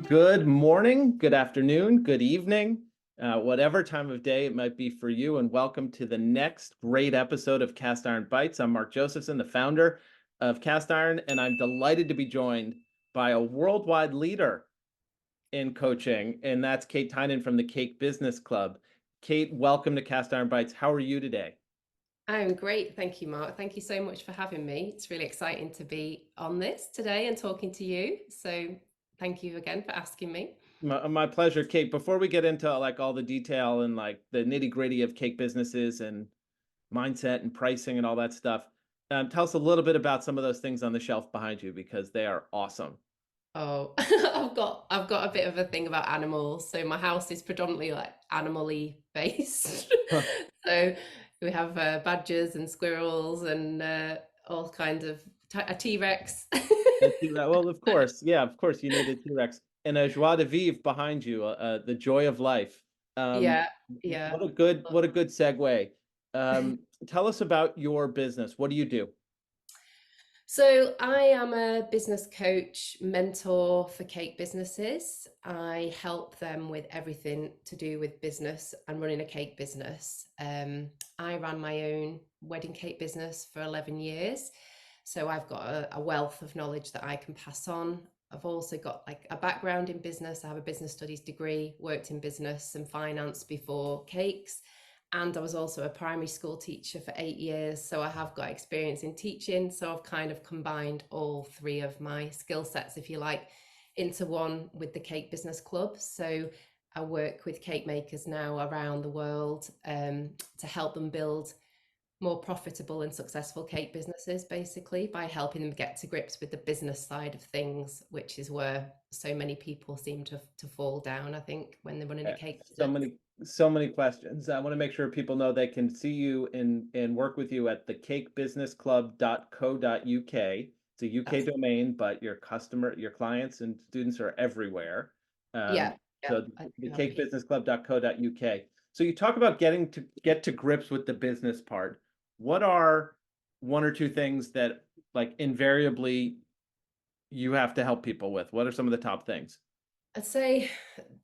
Good morning, good afternoon, good evening, whatever time of day it might be for you, and welcome to the next great episode of Castiron Bites. I'm Mark Josephson, the founder of Castiron, and I'm delighted to be joined by a worldwide leader in coaching, and that's Kate Tynan from the Cake Business Club. Kate, welcome to Castiron Bites. How are you today? I'm great. Thank you, Mark. Thank you so much for having me. It's really exciting to be on this today and talking to you. So thank you again for asking me. My pleasure, Kate. Before we get into like all the detail and like the nitty-gritty of cake businesses and mindset and pricing and all that stuff. Tell us a little bit about some of those things on the shelf behind you because they are awesome. Oh, I've got a bit of a thing about animals. So my house is predominantly like animally based. Huh. So we have badgers and squirrels and all kinds of a T-Rex. Well, of course, yeah, of course, you need a T-Rex and a joie de vivre behind you, the joy of life. Um, Yeah, yeah. what a good segue. Tell us about your business. What do you do? So I am a business coach, mentor for cake businesses. I help them with everything to do with business and running a cake business. I ran my own wedding cake business for 11 years. So I've got a wealth of knowledge that I can pass on. I've also got like a background in business. I have a business studies degree, worked in business and finance before cakes. And I was also a primary school teacher for 8 years. So I have got experience in teaching. So I've kind of combined all three of my skill sets, if you like, into one with the Cake Business Club. So I work with cake makers now around the world to help them build more profitable and successful cake businesses, basically, by helping them get to grips with the business side of things, which is where so many people seem to fall down, I think, when they're running a Yeah, cake so business. many questions. I want to make sure people know they can see you and work with you at the cakebusinessclub.co.uk. It's a UK That's domain, but your clients and students are everywhere. Yeah, yeah, So I the do have it. cakebusinessclub.co.uk. So you talk about get to grips with the business part. What are one or two things that like invariably you have to help people with? What are some of the top things? I'd say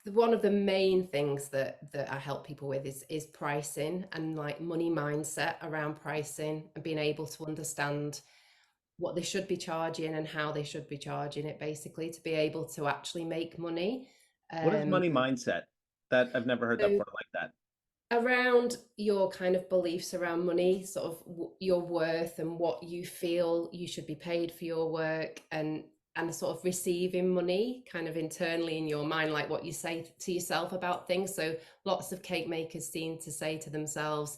one of the main things that I help people with is pricing and like money mindset around pricing and being able to understand what they should be charging and how they should be charging it, basically, to be able to actually make money. What is Um, money mindset? That I've never heard that so before like that. around your kind of beliefs around money, sort of your worth and what you feel you should be paid for your work, and sort of receiving money kind of internally in your mind, like what you say to yourself about things. So lots of cake makers seem to say to themselves,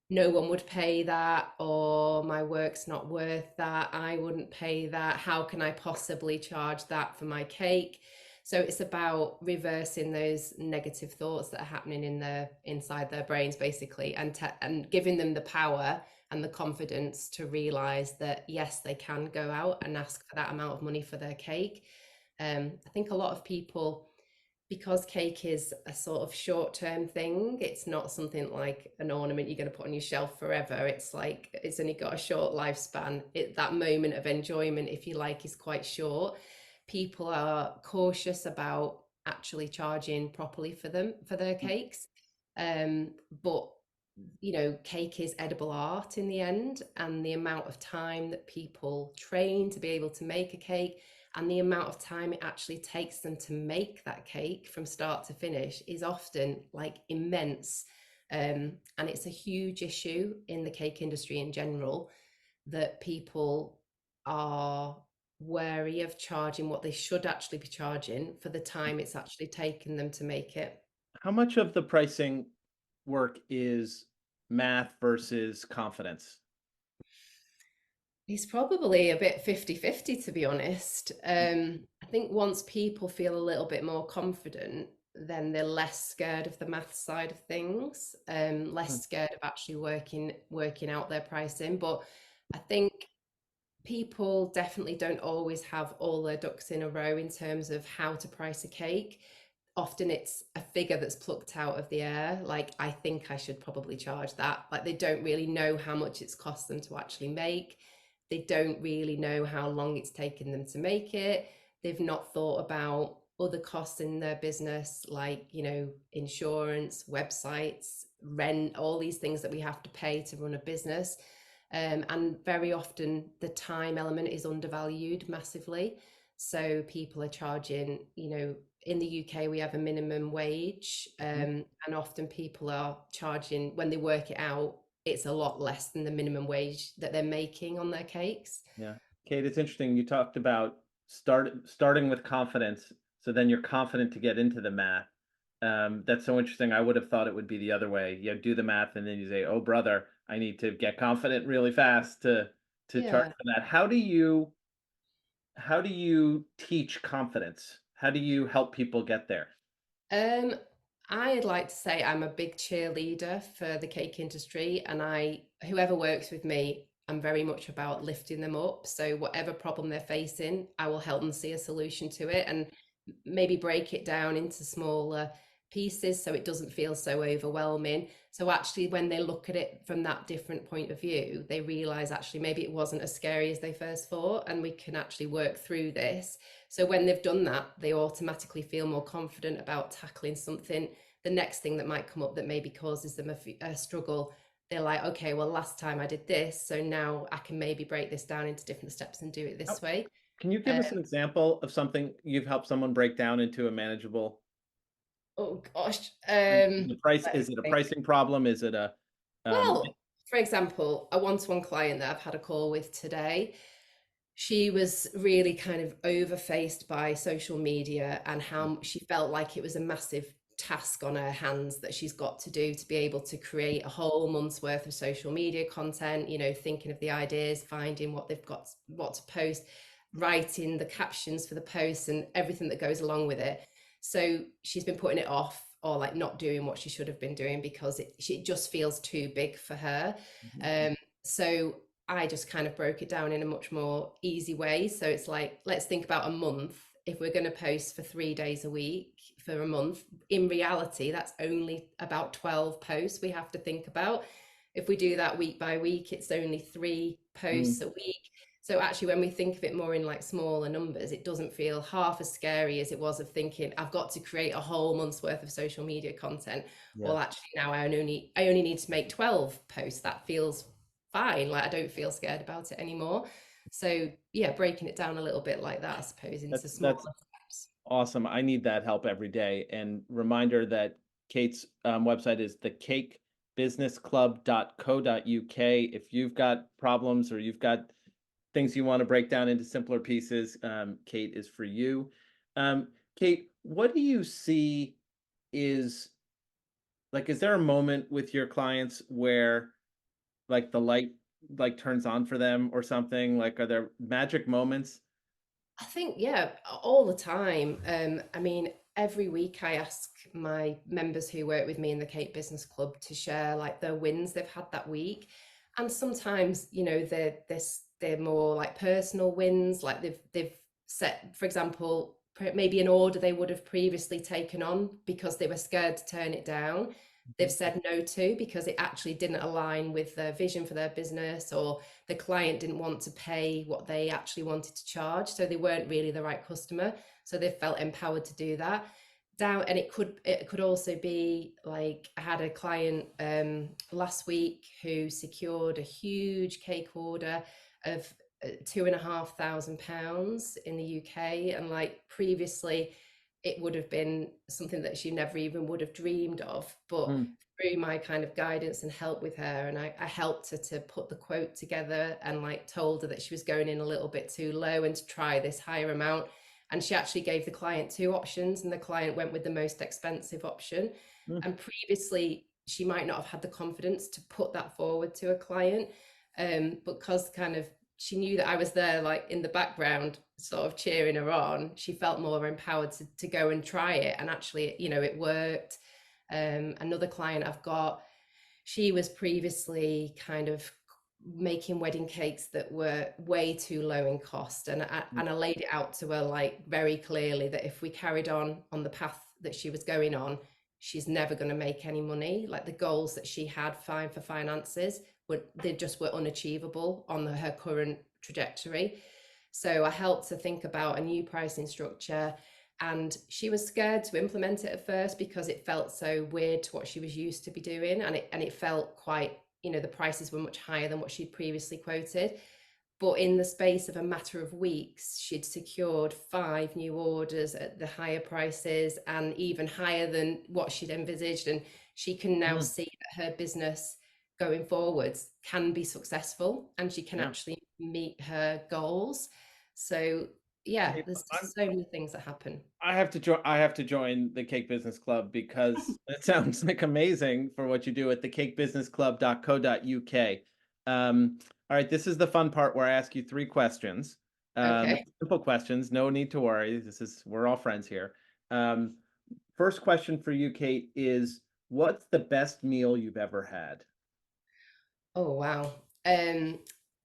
no one would pay that, or my work's not worth that, I wouldn't pay that, how can I possibly charge that for my cake? So it's about reversing those negative thoughts that are happening in their inside their brains, basically, and giving them the power and the confidence to realize that yes, they can go out and ask for that amount of money for their cake. I think a lot of people, because cake is a sort of short-term thing, it's not something like an ornament you're going to put on your shelf forever. It's like it's only got a short lifespan. That moment of enjoyment, if you like, is quite short. People are cautious about actually charging properly for them for their cakes. But cake is edible art in the end, and the amount of time that people train to be able to make a cake and the amount of time it actually takes them to make that cake from start to finish is often like immense. And it's a huge issue in the cake industry in general that people are wary of charging what they should actually be charging for the time it's actually taken them to make it. How much of the pricing work is math versus confidence? It's probably a bit 50-50, to be honest. I think once people feel a little bit more confident, then they're less scared of the math side of things, Hmm. less scared of actually working out their pricing. But I think people definitely don't always have all their ducks in a row in terms of how to price a cake. Often it's a figure that's plucked out of the air, like I think I should probably charge that. Like they don't really know how much it's cost them to actually make. They don't really know how long it's taken them to make it. They've not thought about other costs in their business, like, insurance, websites, rent, all these things that we have to pay to run a business. And very often the time element is undervalued massively. So people are charging, in the UK, we have a minimum wage, Mhm. and often people are charging, when they work it out, it's a lot less than the minimum wage that they're making on their cakes. Yeah. Kate, it's interesting. You talked about starting with confidence, so then you're confident to get into the math. That's so interesting. I would have thought it would be the other way. You do the math and then you say, "Oh, brother, I need to get confident really fast to charge Yeah. for that." How do you teach confidence? How do you help people get there? Um, I'd like to say I'm a big cheerleader for the cake industry, and whoever works with me, I'm very much about lifting them up. So whatever problem they're facing, I will help them see a solution to it, and maybe break it down into smaller pieces so it doesn't feel so overwhelming. So actually, when they look at it from that different point of view, they realize actually maybe it wasn't as scary as they first thought, and we can actually work through this. So when they've done that, they automatically feel more confident about tackling something, the next thing that might come up that maybe causes them a struggle. They're like, okay, well, last time I did this, so now I can maybe break this down into different steps and do it How, this way. can you Uh, give us an example of something you've helped someone break down into a manageable? oh gosh, The price, let me is it a think. pricing problem? Is it a um Well, for example, a one-to-one client that I've had a call with today, she was really kind of overfaced by social media and how she felt like it was a massive task on her hands that she's got to do to be able to create a whole month's worth of social media content, thinking of the ideas, finding what they've got, what to post, writing the captions for the posts and everything that goes along with it. So she's been putting it off or like not doing what she should have been doing because it just feels too big for her. Mhm. So I just kind of broke it down in a much more easy way. So it's like, let's think about a month. If we're going to post for 3 days a week for a month, in reality, that's only about 12 posts we have to think about. If we do that week by week, it's only 3 posts Mm, a week. So actually, when we think of it more in like smaller numbers, it doesn't feel half as scary as it was of thinking, I've got to create a whole month's worth of social media content. yeah. Well, actually, now I only need to make 12 posts. That feels fine. Like I don't feel scared about it anymore. So yeah, breaking it down a little bit like that, I suppose, into smaller That's steps. awesome. I need that help every day. And reminder that Kate's website is thecakebusinessclub.co.uk. If you've got problems or you've got things you want to break down into simpler pieces, Kate is for you. Kate, what do you see is is there a moment with your clients where the light turns on for them or something? Like, are there magic moments? I think, yeah, all the time. I mean, every week I ask my members who work with me in the Cape Business Club to share like their wins they've had that week. And sometimes, they're more like personal wins, like they've set, for example, maybe an order they would have previously taken on because they were scared to turn it down. They've Mhm. said no to because it actually didn't align with their vision for their business, or the client didn't want to pay what they actually wanted to charge, so they weren't really the right customer, so they felt empowered to do that. Down, and it could also be like I had a client last week who secured a huge cake order of £2,500 in the UK, and like previously it would have been something that she never even would have dreamed of. But Mm, through my kind of guidance and help with her, and I helped her to put the quote together and like told her that she was going in a little bit too low and to try this higher amount. And she actually gave the client two options, and the client went with the most expensive option. mm, And previously, she might not have had the confidence to put that forward to a client, because kind of she knew that I was there, like in the background, sort of cheering her on. She felt more empowered to go and try it, and actually, it worked. Another client I've got, she was previously kind of making wedding cakes that were way too low in cost, and I, mm, and I laid it out to her like very clearly that if we carried on the path that she was going on, she's never going to make any money. Like the goals that she had fine for finances they just were unachievable on her current trajectory. So I helped to think about a new pricing structure, And she was scared to implement it at first because it felt so weird to what she was used to be doing, and it felt quite, the prices were much higher than what she'd previously quoted. But in the space of a matter of weeks, she'd secured 5 new orders at the higher prices and even higher than what she'd envisaged. And she can now Mm, see that her business going forwards can be successful and she can yeah. actually meet her goals. So, yeah, Kate, there's just so many things that happen. I have to join. I have to join the Cake Business Club because it sounds like amazing for what you do at the cakebusinessclub.co.uk. All right, this is the fun part where I ask you 3 questions. Okay. Simple questions, no need to worry. We're all friends here. Um, First question for you, Kate, is what's the best meal you've ever had? Oh wow. Um,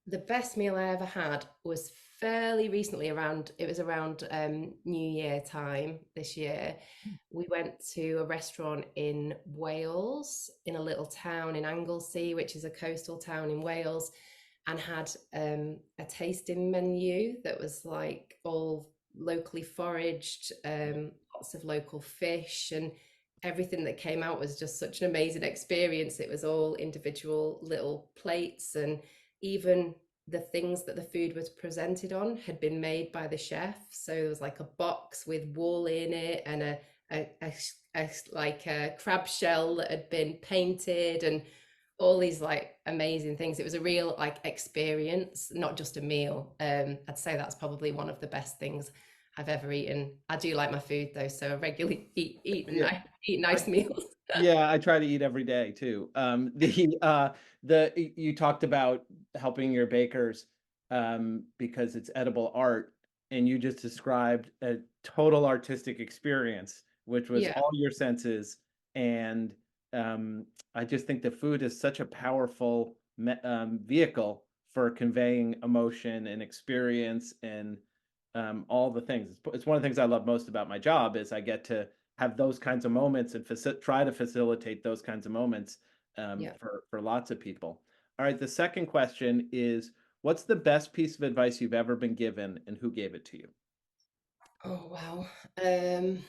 the best meal I ever had was fairly recently around New Year time this year. We went to a restaurant in Wales, in a little town in Anglesey, which is a coastal town in Wales, and had a tasting menu that was like all locally foraged, lots of local fish, and everything that came out was just such an amazing experience. It was all individual little plates, and even the things that the food was presented on had been made by the chef. So there was like a box with wool in it, and like a crab shell that had been painted, and all these like amazing things. It was a real like experience, not just a meal. I'd say that's probably one of the best things I've ever eaten. I do like my food though, so I regularly Yeah, eat I, nice meals. yeah, I try to eat every day too. You talked about helping your bakers because it's edible art, and you just described a total artistic experience, which was Yeah, all your senses. And um, I just think the food is such a powerful vehicle for conveying emotion and experience and all the things. It's one of the things I love most about my job is I get to have those kinds of moments and try to facilitate those kinds of moments yeah. for lots of people. All right, the second question is, what's the best piece of advice you've ever been given, and who gave it to you? Oh wow. Um,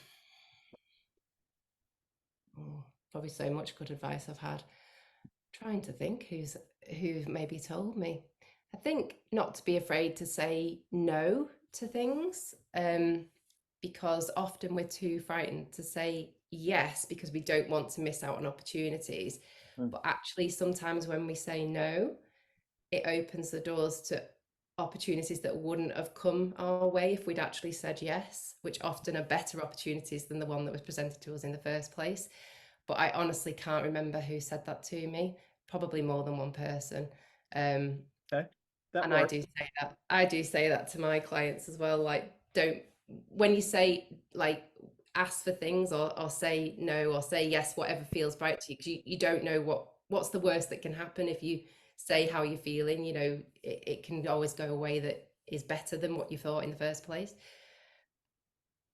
oh, probably so much good advice I've had. Trying to think who maybe told me. I think not to be afraid to say no to things, because often we're too frightened to say yes because we don't want to miss out on opportunities. Hmm. But actually, sometimes when we say no, it opens the doors to opportunities that wouldn't have come our way if we'd actually said yes, which often are better opportunities than the one that was presented to us in the first place. But I honestly can't remember who said that to me. Probably more than one person. Um, Okay, that and I works. do say that. I do say that to my clients as well. Like, don't when you say like ask for things or say no or say yes, whatever feels right to you, because you don't know what's the worst that can happen if you say how you're feeling. It can always go a way that is better than what you thought in the first place.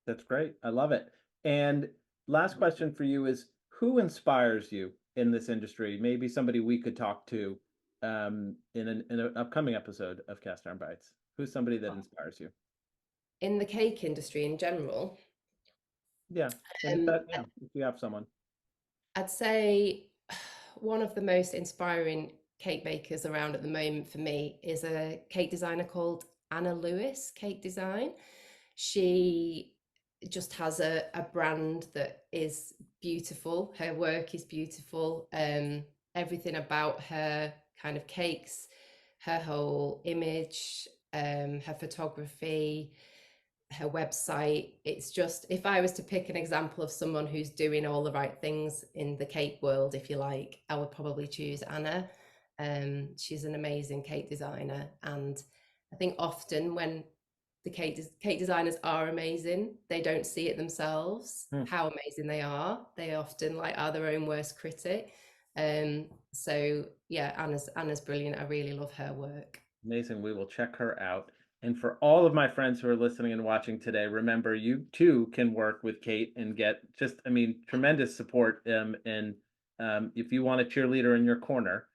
That's great. I love it. And last question for you is, who inspires you in this industry? Maybe somebody we could talk to in an upcoming episode of Cast Iron Bites. Who's somebody that inspires you? In the cake industry in general, Yeah, and if um, that, yeah, if you have someone. I'd say one of the most inspiring cake makers around at the moment for me is a cake designer called Anna Lewis Cake Design. She just has a brand that is beautiful. Her work is beautiful. Everything about her kind of cakes, her whole image, her photography, her website. It's just, if I was to pick an example of someone who's doing all the right things in the cake world, if you like, I would probably choose Anna. She's an amazing cake designer, and I think often when the cake designers are amazing, they don't see it themselves Hmm. how amazing they are. They often like are their own worst critic. So yeah, Anna's brilliant. I really love her work. Amazing. We will check her out. And for all of my friends who are listening and watching today, remember you too can work with Kate and get just, I mean, tremendous support. And if you want a cheerleader in your corner,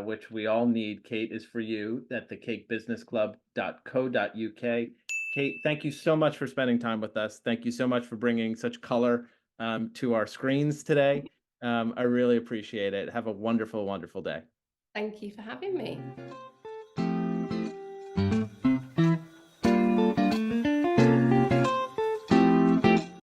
which we all need, Kate is for you at the cakebusinessclub.co.uk. Kate, thank you so much for spending time with us. Thank you so much for bringing such color to our screens today. I really appreciate it. Have a wonderful, wonderful day. Thank you for having me.